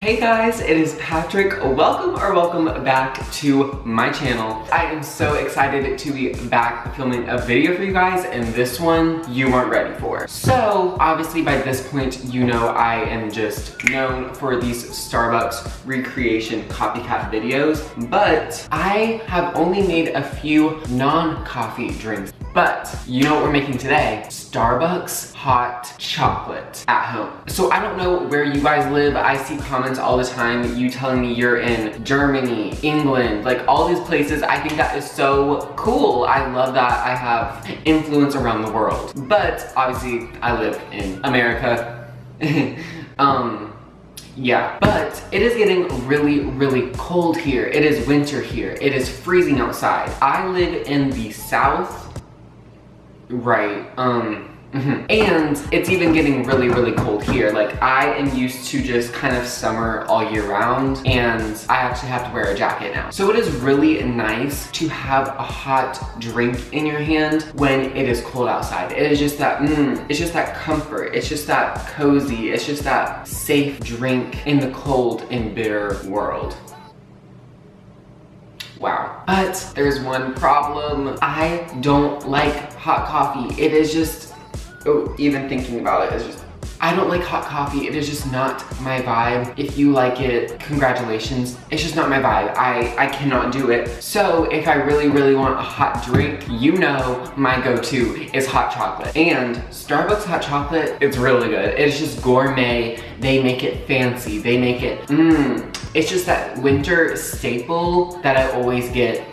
Hey guys, it is Patrick. Welcome back to my channel. I am so excited to be back filming a video for you guys, and this one you weren't ready for. So obviously by this point, you know I am just known for these Starbucks recreation copycat videos, but I have only made a few non-coffee drinks. But you know what we're making today? Starbucks hot chocolate at home. So I don't know where you guys live. I see comments all the time, you telling me you're in Germany, England, like all these places. I think that is so cool. I love that I have influence around the world. But obviously I live in America. Yeah, but it is getting really cold here. It is winter here. It is freezing outside. I live in the South. Right, and it's even getting really cold here. Like, I am used to just kind of summer all year round, and I actually have to wear a jacket now. So it is really nice to have a hot drink in your hand when it is cold outside. It is just that, it's just that comfort. It's just that cozy. It's just that safe drink in the cold and bitter world. Wow. But there's one problem. I don't like hot coffee. It is just, even thinking about it is just, I don't like hot coffee. It is just not my vibe. If you like it, congratulations. It's just not my vibe. I cannot do it. So if I really want a hot drink, you know my go-to is hot chocolate. And Starbucks hot chocolate, it's really good. It's just gourmet. They make it fancy. They make it, it's just that winter staple that I always get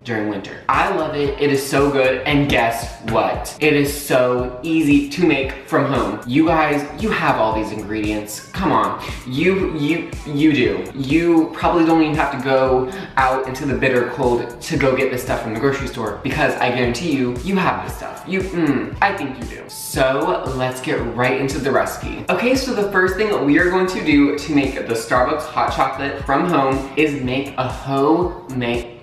during winter. I love it. It is so good. And guess what? It is so easy to make from home. You guys, you have all these ingredients. Come on. You do. You probably don't even have to go out into the bitter cold to go get this stuff from the grocery store, because I guarantee you, you have this stuff. I think you do. So let's get right into the recipe. Okay, so the first thing we are going to do to make the Starbucks hot chocolate from home is make a homemade,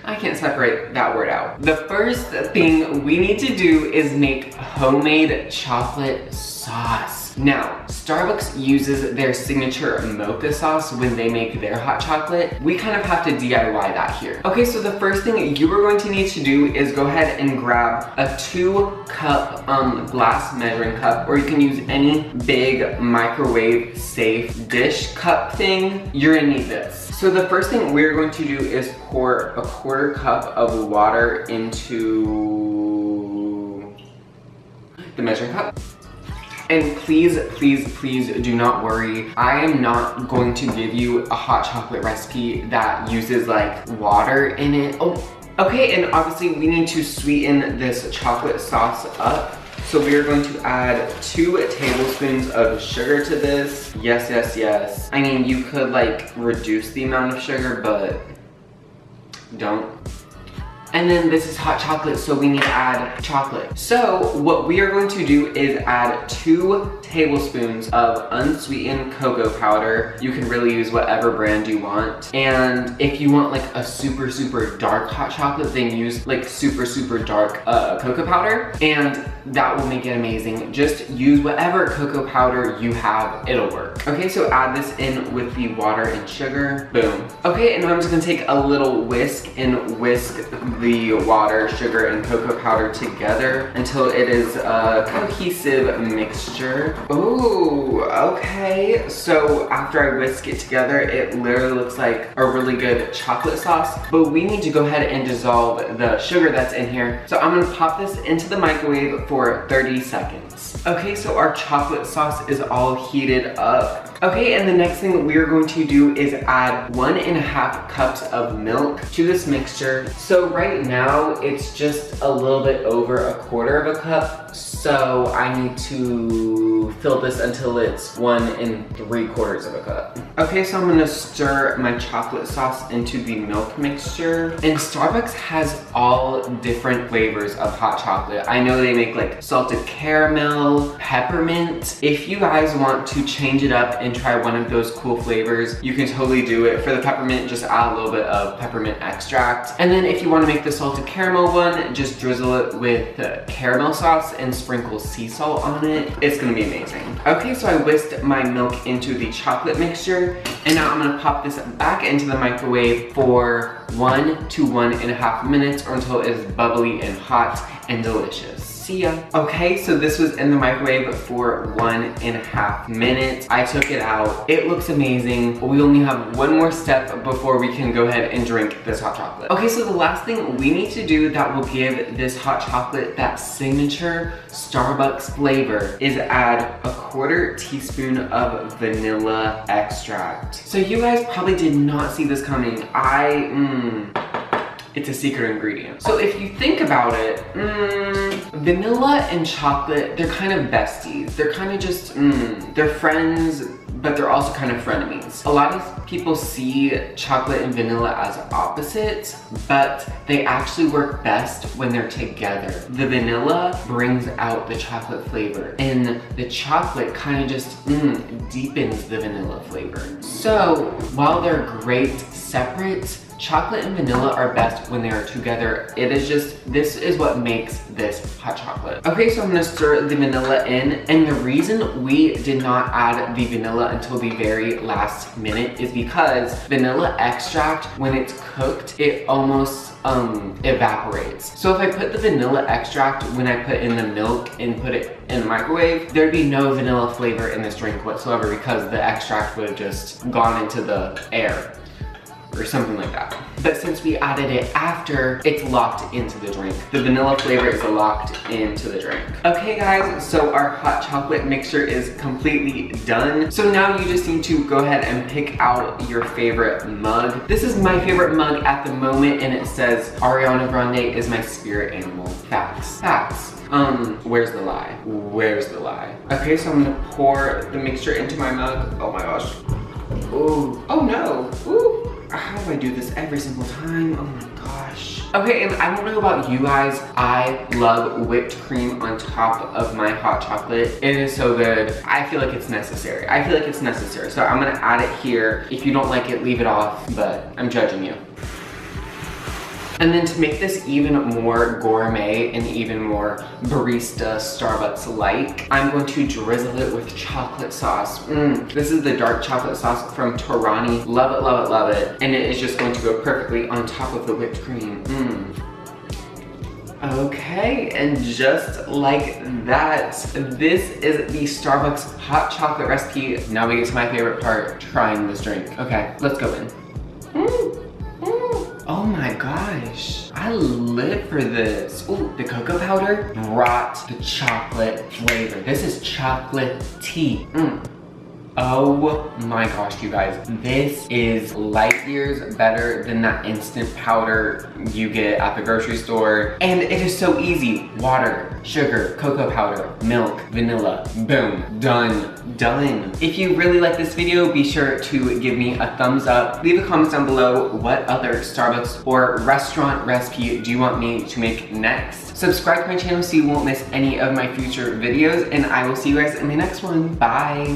I can't separate that word out. The first thing we need to do is make homemade chocolate sauce. Now, Starbucks uses their signature mocha sauce when they make their hot chocolate. We kind of have to DIY that here. Okay, so the first thing you are going to need to do is go ahead and grab a 2-cup glass measuring cup, or you can use any big microwave safe dish cup thing. You're gonna need this. So the first thing we're going to do is pour a 1/4 cup of water into the measuring cup. And please do not worry. I am not going to give you a hot chocolate recipe that uses like water in it. Okay, and obviously we need to sweeten this chocolate sauce up. So we are going to add 2 tablespoons of sugar to this. Yes. I mean, you could like reduce the amount of sugar, but don't. And then this is hot chocolate, so we need to add chocolate. So what we are going to do is add 2 tablespoons of unsweetened cocoa powder. You can really use whatever brand you want. And if you want like a super dark hot chocolate, then use like super dark cocoa powder, and that will make it amazing. Just use whatever cocoa powder you have, it'll work. Okay, so add this in with the water and sugar. Boom. Okay, and I'm just gonna take a little whisk and whisk the water, sugar, and cocoa powder together until it is a cohesive mixture. Ooh, okay. So after I whisk it together, it literally looks like a really good chocolate sauce, but we need to go ahead and dissolve the sugar that's in here. So I'm gonna pop this into the microwave for 30 seconds. Okay, so our chocolate sauce is all heated up. Okay, and the next thing we're going to do is add 1.5 cups of milk to this mixture. So right now, it's just a little bit over 1/4 cup. So I need to fill this until it's 1.75 cups. Okay, so I'm gonna stir my chocolate sauce into the milk mixture. And Starbucks has all different flavors of hot chocolate. I know they make like salted caramel, peppermint. If you guys want to change it up and try one of those cool flavors, you can totally do it. For the peppermint, just add a little bit of peppermint extract. And then if you want to make the salted caramel one, just drizzle it with caramel sauce and sprinkle sea salt on it. It's gonna be amazing. Okay, so I whisked my milk into the chocolate mixture, and now I'm gonna pop this back into the microwave for 1 to 1.5 minutes, or until it is bubbly and hot and delicious. See ya. Okay, so this was in the microwave for 1.5 minutes. I took it out. It looks amazing. We only have one more step before we can go ahead and drink this hot chocolate. Okay, so the last thing we need to do that will give this hot chocolate that signature Starbucks flavor is add a 1/4 teaspoon of vanilla extract. So you guys probably did not see this coming. It's a secret ingredient. So if you think about it, vanilla and chocolate, they're kind of besties. They're kind of just, they're friends, but they're also kind of frenemies. A lot of people see chocolate and vanilla as opposites, but they actually work best when they're together. The vanilla brings out the chocolate flavor, and the chocolate kind of just deepens the vanilla flavor. So while they're great separate, chocolate and vanilla are best when they are together. It is just, this is what makes this hot chocolate. Okay, so I'm gonna stir the vanilla in, and the reason we did not add the vanilla until the very last minute is because vanilla extract, when it's cooked, it almost evaporates. So if I put the vanilla extract when I put in the milk and put it in the microwave, there'd be no vanilla flavor in this drink whatsoever, because the extract would have just gone into the air or something like that. But since we added it after, it's locked into the drink. The vanilla flavor is locked into the drink. Okay guys, so our hot chocolate mixture is completely done. So now you just need to go ahead and pick out your favorite mug. This is my favorite mug at the moment, and it says, Ariana Grande is my spirit animal. Facts. Facts. Where's the lie? Where's the lie? Okay, so I'm gonna pour the mixture into my mug. Oh my gosh. Ooh. Oh no. Ooh. How do I do this every single time? Oh my gosh. Okay, and I don't know about you guys, I love whipped cream on top of my hot chocolate. It is so good. I feel like it's necessary. I feel like it's necessary. So I'm gonna add it here. If you don't like it, leave it off, but I'm judging you. And then to make this even more gourmet and even more barista Starbucks-like, I'm going to drizzle it with chocolate sauce. This is the dark chocolate sauce from Torani. Love it, love it, love it. And it is just going to go perfectly on top of the whipped cream. Okay, and just like that, this is the Starbucks hot chocolate recipe. Now we get to my favorite part, trying this drink. Okay, let's go in. Oh my gosh, I live for this. Ooh, the cocoa powder brought the chocolate flavor. This is chocolate tea. Oh my gosh, you guys. This is light years better than that instant powder you get at the grocery store. And it is so easy. Water, sugar, cocoa powder, milk, vanilla, boom, done. Done. If you really like this video, be sure to give me a thumbs up. Leave a comment down below what other Starbucks or restaurant recipe do you want me to make next. Subscribe to my channel so you won't miss any of my future videos, and I will see you guys in my next one. Bye.